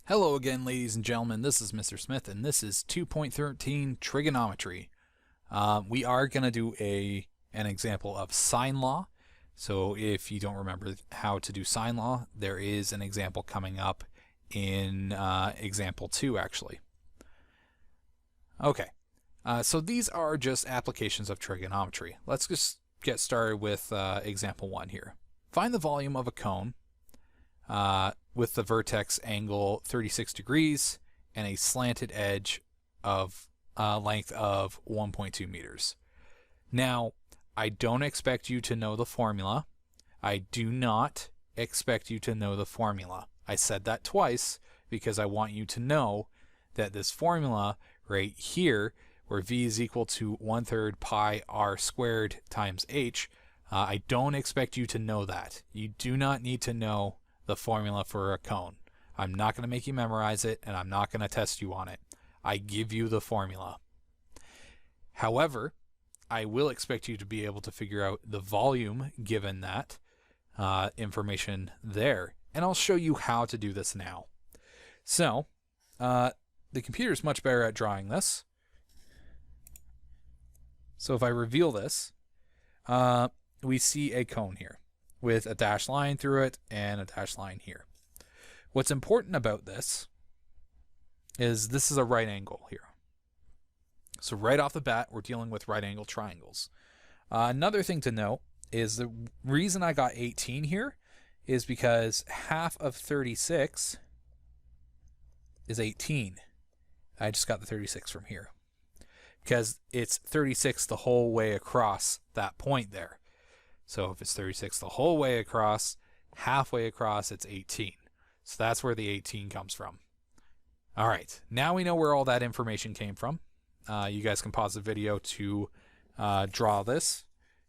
Hello again, ladies and gentlemen. This is Mr. Smith, and this is 2.13 Trigonometry. We are going to do an example of sine law. So if you don't remember how to do sine law, there is an example coming up in example 2, actually. Okay, so these are just applications of trigonometry. Let's just get started with example 1 here. Find the volume of a cone with the vertex angle 36 degrees and a slanted edge of length of 1.2 meters. Now, I don't expect you to know the formula. I do not expect you to know the formula. I said that twice because I want you to know that this formula right here, where v is equal to 1/3 pi r squared times h, I don't expect you to know that. You do not need to know the formula for a cone. I'm not going to make you memorize it, and I'm not going to test you on it. I give you the formula. However, I will expect you to be able to figure out the volume given that information there, and I'll show you how to do this now. So, the computer is much better at drawing this. So if I reveal this, we see a cone here with a dashed line through it and a dashed line here. What's important about this is this is a right angle here. So right off the bat, we're dealing with right angle triangles. Another thing to note is the reason I got 18 here is because half of 36 is 18. I just got the 36 from here because it's 36 the whole way across that point there. So if it's 36 the whole way across, halfway across, it's 18. So that's where the 18 comes from. All right, now we know where all that information came from. You guys can pause the video to draw this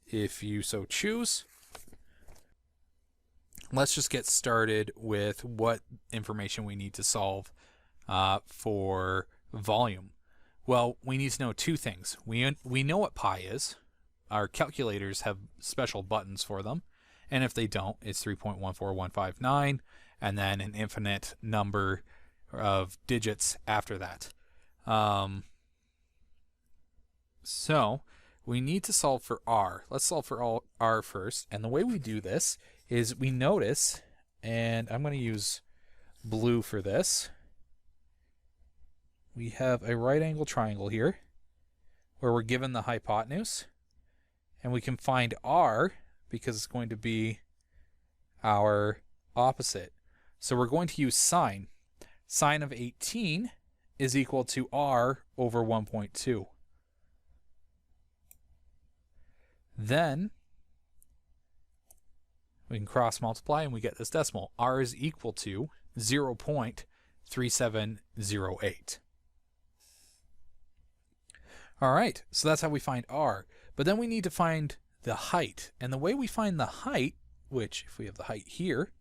if you so choose. Let's just get started with what information we need to solve for volume. Well, we need to know two things. We know what pi is. Our calculators have special buttons for them, and if they don't, it's 3.14159, and then an infinite number of digits after that. So we need to solve for r. Let's solve for r first, and the way we do this is we notice, and I'm going to use blue for this, we have a right angle triangle here where we're given the hypotenuse. And we can find r because it's going to be our opposite. So we're going to use sine. Sine of 18 is equal to r over 1.2. Then we can cross multiply and we get this decimal. R is equal to 0.3708. All right, so that's how we find r. But then we need to find the height. And the way we find the height, which if we have the height here,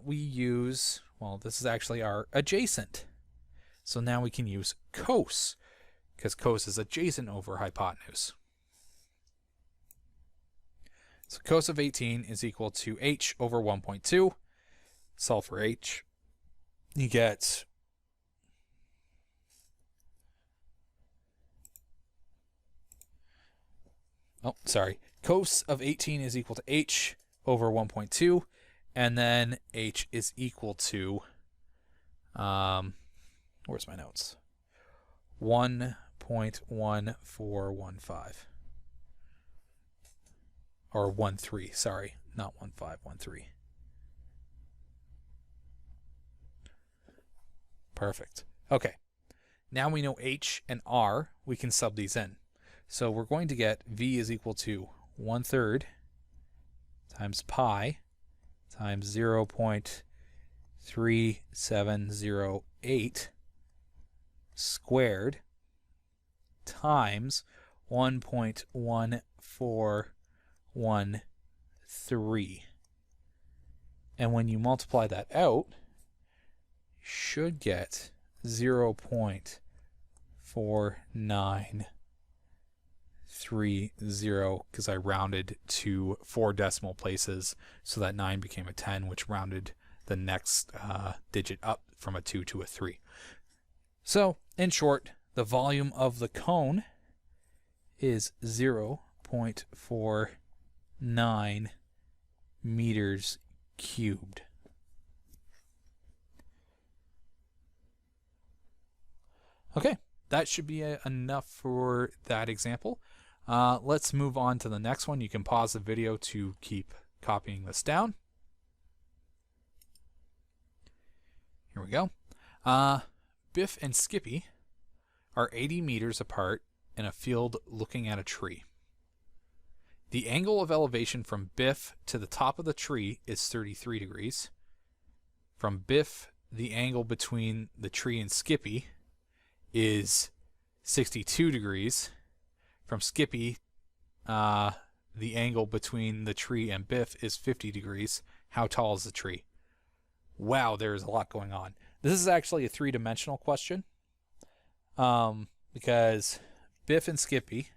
we use, well, this is actually our adjacent. So now we can use cos, because cos is adjacent over hypotenuse. So cos of 18 is equal to h over 1.2. Solve for h. You get cos of 18 is equal to h over 1.2, and then h is equal to, where's my notes? 1.1415. Or 13, sorry, not 15, 13. Perfect. Okay, now we know h and r, we can sub these in. So we're going to get v is equal to 1/3 times pi times 0.3708 squared times 1.1413. And when you multiply that out, you should get 0.49 0.30 because I rounded to 4 decimal places, so that 9 became a 10, which rounded the next digit up from a 2 to a 3. So, in short, the volume of the cone is 0.49 meters cubed. Okay, that should be enough for that example. Let's move on to the next one. You can pause the video to keep copying this down. Here we go. Biff and Skippy are 80 meters apart in a field looking at a tree. The angle of elevation from Biff to the top of the tree is 33 degrees. From Biff, the angle between the tree and Skippy is 62 degrees. From Skippy, the angle between the tree and Biff is 50 degrees. How tall is the tree? Wow, there's a lot going on. This is actually a three-dimensional question because Biff and Skippy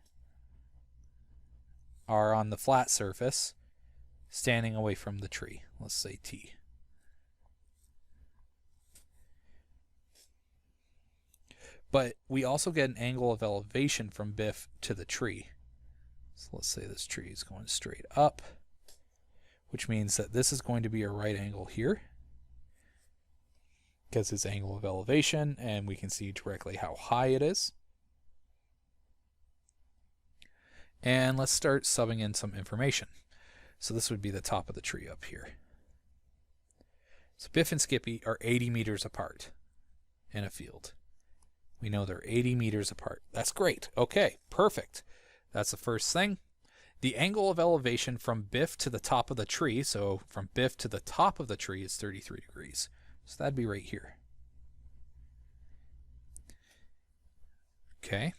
are on the flat surface standing away from the tree. Let's say T. But we also get an angle of elevation from Biff to the tree. So let's say this tree is going straight up, which means that this is going to be a right angle here because it's angle of elevation, and we can see directly how high it is. And let's start subbing in some information. So this would be the top of the tree up here. So Biff and Skippy are 80 meters apart in a field. We know they're 80 meters apart. That's great. Okay, perfect. That's the first thing. The angle of elevation from Biff to the top of the tree, so from Biff to the top of the tree, is 33 degrees. So that'd be right here. Okay.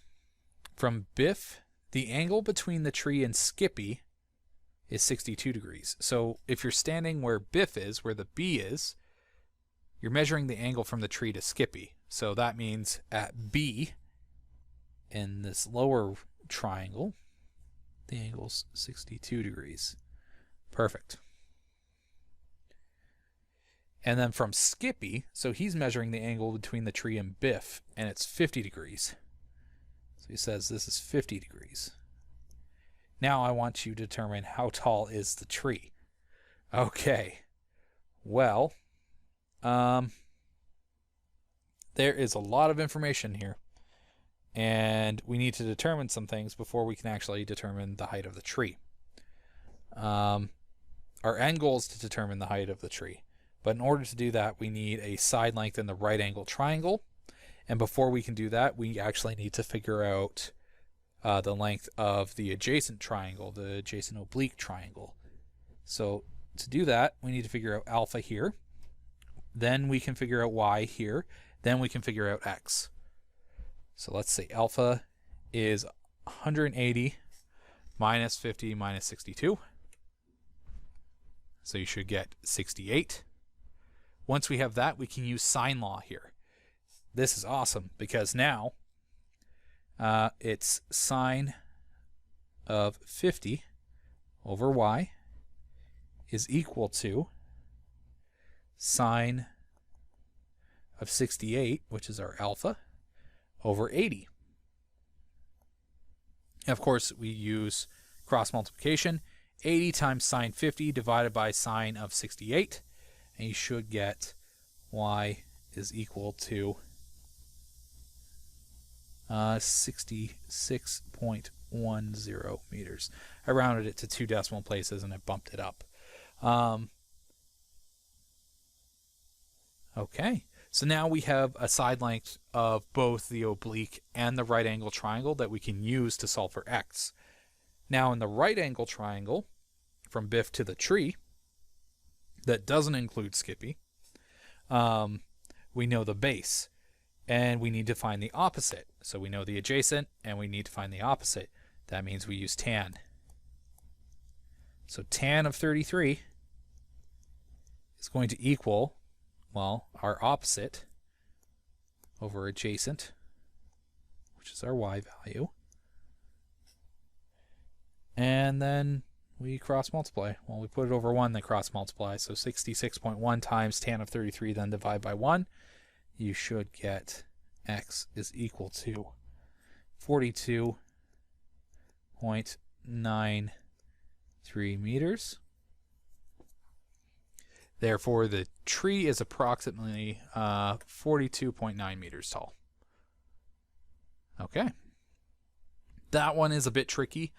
From Biff, the angle between the tree and Skippy is 62 degrees. So if you're standing where Biff is, where the B is, you're measuring the angle from the tree to Skippy. So that means at B, in this lower triangle, the angle's 62 degrees. Perfect. And then from Skippy, so he's measuring the angle between the tree and Biff, and it's 50 degrees. So he says this is 50 degrees. Now I want you to determine how tall is the tree. Okay. Well, there is a lot of information here, and we need to determine some things before we can actually determine the height of the tree. Our end goal is to determine the height of the tree, but in order to do that, we need a side length in the right angle triangle, and before we can do that, we actually need to figure out the length of the adjacent triangle, the adjacent oblique triangle. So to do that, we need to figure out alpha here, then we can figure out y here, then we can figure out x. So let's say alpha is 180 minus 50 minus 62. So you should get 68. Once we have that, we can use sine law here. This is awesome because now it's sine of 50 over y is equal to sine of 68, which is our alpha, over 80. And of course, we use cross multiplication. 80 times sine 50 divided by sine of 68, and you should get y is equal to 66.10 meters. I rounded it to 2 decimal places and I bumped it up. Okay, so now we have a side length of both the oblique and the right angle triangle that we can use to solve for x. Now in the right angle triangle, from Biff to the tree, that doesn't include Skippy, we know the base, and we need to find the opposite. So we know the adjacent, and we need to find the opposite. That means we use tan. So tan of 33 is going to equal, well, our opposite over adjacent, which is our y value, and then we cross multiply. Well, we put it over 1, then cross multiply. So 66.1 times tan of 33, then divide by 1. You should get x is equal to 42.93 meters. Therefore, the tree is approximately 42.9 meters tall. Okay. That one is a bit tricky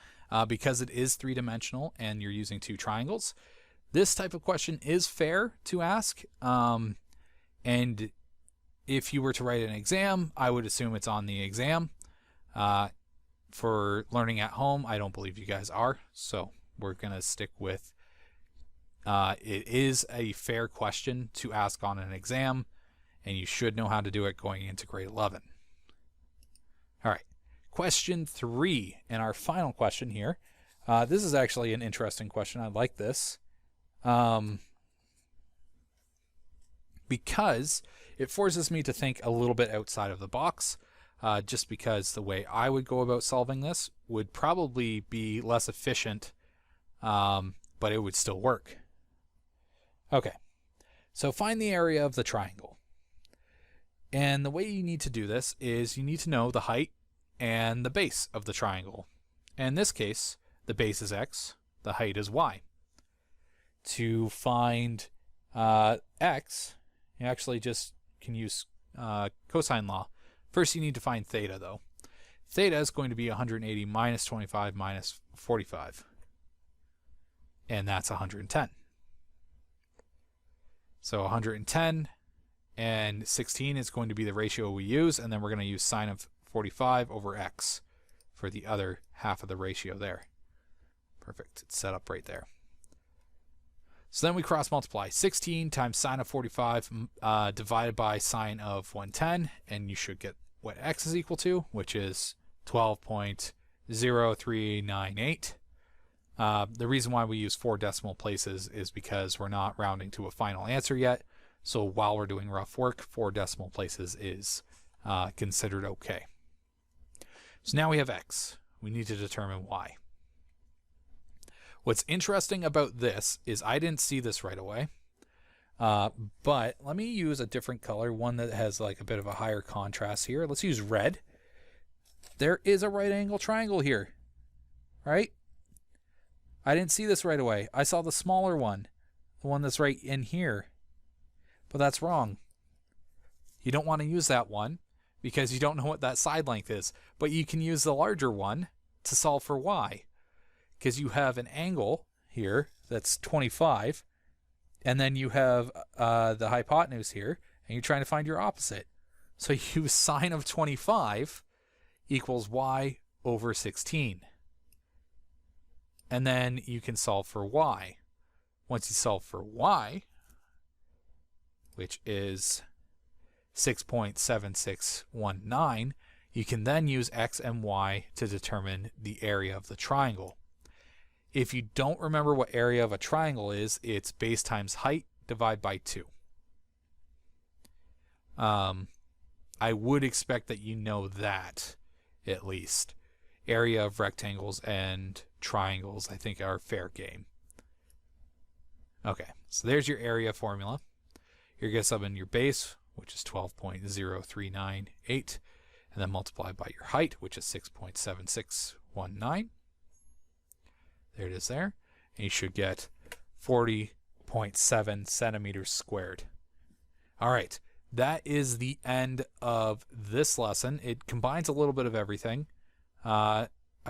because it is three-dimensional and you're using two triangles. This type of question is fair to ask. And if you were to write an exam, I would assume it's on the exam. For learning at home, I don't believe you guys are. So we're going to stick with it is a fair question to ask on an exam, and you should know how to do it going into grade 11. All right, question 3, and our final question here. This is actually an interesting question. I like this because it forces me to think a little bit outside of the box, just because the way I would go about solving this would probably be less efficient, but it would still work. Okay, so find the area of the triangle. And the way you need to do this is you need to know the height and the base of the triangle. And in this case, the base is x, the height is y. To find x, you actually just can use cosine law. First, you need to find theta, though. Theta is going to be 180 minus 25 minus 45. And that's 110. So 110 and 16 is going to be the ratio we use, and then we're going to use sine of 45 over x for the other half of the ratio there. Perfect. It's set up right there. So then we cross multiply. 16 times sine of 45 divided by sine of 110, and you should get what x is equal to, which is 12.0398. The reason why we use 4 decimal places is because we're not rounding to a final answer yet. So while we're doing rough work, 4 decimal places is considered okay. So now we have x. We need to determine y. What's interesting about this is I didn't see this right away. But let me use a different color, one that has like a bit of a higher contrast here. Let's use red. There is a right angle triangle here, right? I didn't see this right away. I saw the smaller one, the one that's right in here. But that's wrong. You don't want to use that one because you don't know what that side length is. But you can use the larger one to solve for y, because you have an angle here that's 25, and then you have the hypotenuse here, and you're trying to find your opposite. So you use sine of 25 equals y over 16. And then you can solve for y. Once you solve for y, which is 6.7619, you can then use x and y to determine the area of the triangle. If you don't remember what area of a triangle is, it's base times height divided by 2. I would expect that you know that, at least. Area of rectangles and triangles, I think, are fair game. Okay, so there's your area formula. You're going to sub in your base, which is 12.0398, and then multiply by your height, which is 6.7619. There it is there. And you should get 40.7 centimeters squared. All right, that is the end of this lesson. It combines a little bit of everything. I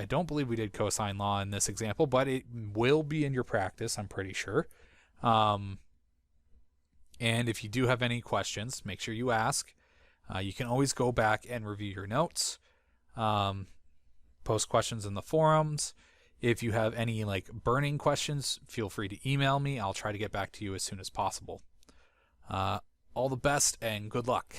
don't believe we did cosine law in this example, but it will be in your practice, I'm pretty sure. And if you do have any questions, make sure you ask. You can always go back and review your notes. Post questions in the forums. If you have any burning questions, feel free to email me. I'll try to get back to you as soon as possible. All the best and good luck.